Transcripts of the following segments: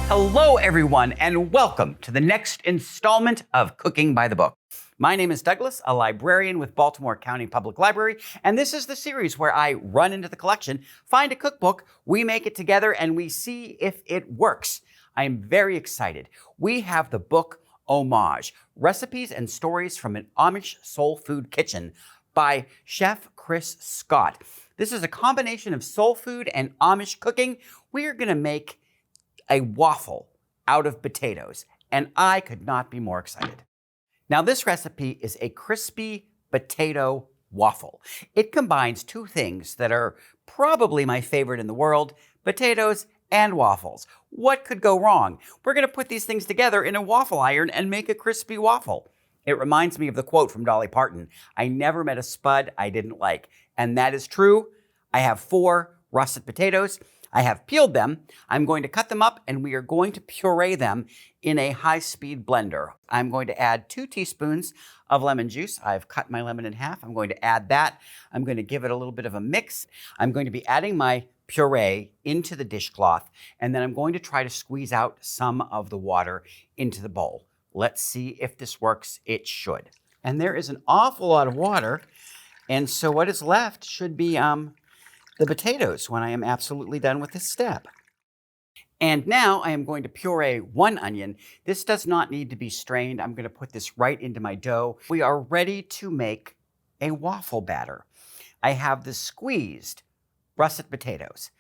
Hello, everyone, and welcome to the next installment of Cooking by the Book. My name is Douglas, a librarian with Baltimore County Public Library, and this is the series where I run into the collection, find a cookbook, we make it together, and we see if it works. I am very excited. We have the book Homage, Recipes and Stories from an Amish Soul Food Kitchen by Chef Chris Scott. This is a combination of soul food and Amish cooking. We are going to make a waffle out of potatoes, and I could not be more excited. Now, this recipe is a crispy potato waffle. It combines two things that are probably my favorite in the world, potatoes and waffles. What could go wrong? We're going to put these things together in a waffle iron and make a crispy waffle. It reminds me of the quote from Dolly Parton, "I never met a spud I didn't like." And that is true. I have 4 russet potatoes. I have peeled them. I'm going to cut them up and we are going to puree them in a high-speed blender. I'm going to add 2 teaspoons of lemon juice. I've cut my lemon in half. I'm going to add that. I'm going to give it a little bit of a mix. I'm going to be adding my puree into the dishcloth, and then I'm going to try to squeeze out some of the water into the bowl. Let's see if this works. It should. And there is an awful lot of water, and so what is left should be the potatoes when I am absolutely done with this step. And now I am going to puree 1 onion. This does not need to be strained. I'm going to put this right into my dough. We are ready to make a waffle batter. I have the squeezed russet potatoes,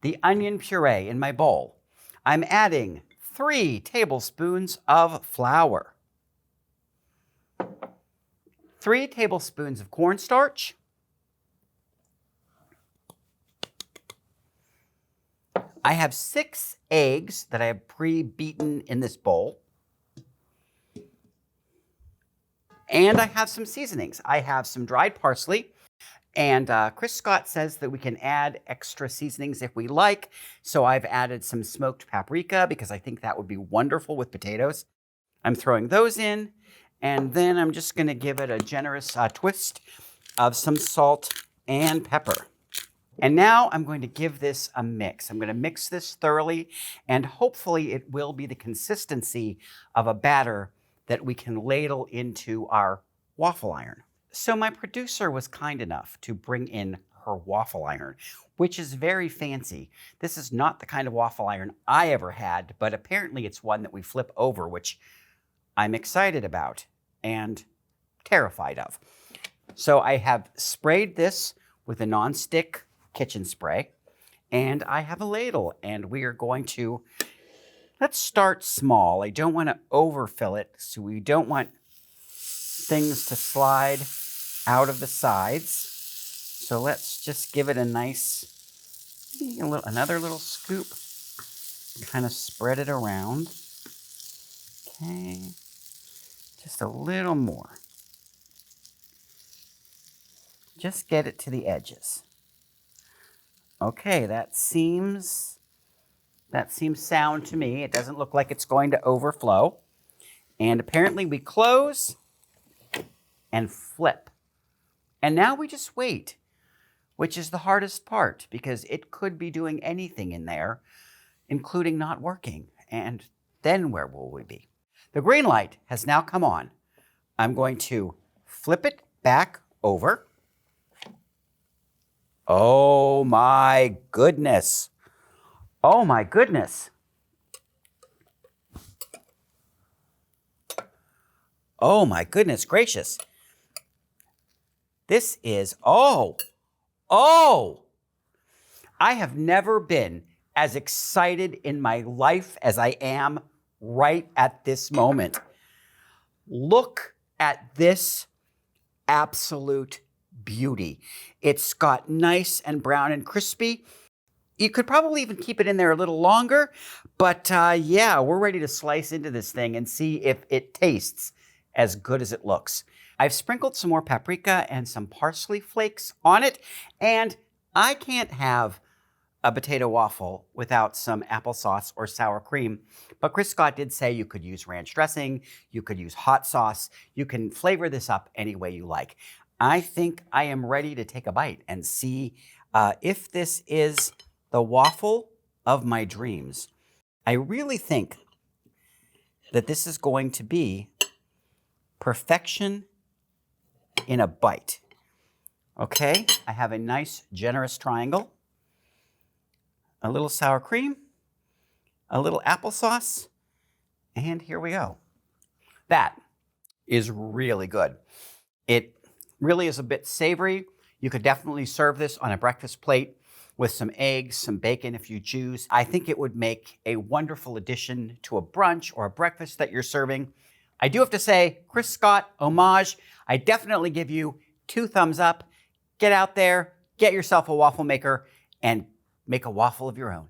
the onion puree in my bowl. I'm adding 3 tablespoons of flour, 3 tablespoons of cornstarch, I have 6 eggs that I have pre-beaten in this bowl. And I have some seasonings. I have some dried parsley. And Chris Scott says that we can add extra seasonings if we like. So I've added some smoked paprika because I think that would be wonderful with potatoes. I'm throwing those in. And then I'm just going to give it a generous twist of some salt and pepper. And now I'm going to give this a mix. I'm going to mix this thoroughly, and hopefully it will be the consistency of a batter that we can ladle into our waffle iron. So my producer was kind enough to bring in her waffle iron, which is very fancy. This is not the kind of waffle iron I ever had, but apparently it's one that we flip over, which I'm excited about and terrified of. So I have sprayed this with a nonstick kitchen spray, and I have a ladle, and we are going to, let's start small. I don't want to overfill it, so we don't want things to slide out of the sides. So let's just give it a nice, another little scoop, kind of spread it around. Okay, just a little more. Just get it to the edges. Okay, that seems sound to me. It doesn't look like it's going to overflow. And apparently we close and flip. And now we just wait, which is the hardest part because it could be doing anything in there, including not working. And then where will we be? The green light has now come on. I'm going to flip it back over. Oh my goodness. Oh my goodness. Oh my goodness gracious. This is, I have never been as excited in my life as I am right at this moment. Look at this absolute beauty. It's got nice and brown and crispy. You could probably even keep it in there a little longer, but yeah, we're ready to slice into this thing and see if it tastes as good as it looks. I've sprinkled some more paprika and some parsley flakes on it, and I can't have a potato waffle without some applesauce or sour cream. But Chris Scott did say you could use ranch dressing, you could use hot sauce, you can flavor this up any way you like. I think I am ready to take a bite and see if this is the waffle of my dreams. I really think that this is going to be perfection in a bite. Okay, I have a nice generous triangle, a little sour cream, a little applesauce, and here we go. That is really good. It really is a bit savory. You could definitely serve this on a breakfast plate with some eggs, some bacon if you choose. I think it would make a wonderful addition to a brunch or a breakfast that you're serving. I do have to say, Chris Scott, Homage, I definitely give you 2 thumbs up. Get out there, get yourself a waffle maker, and make a waffle of your own.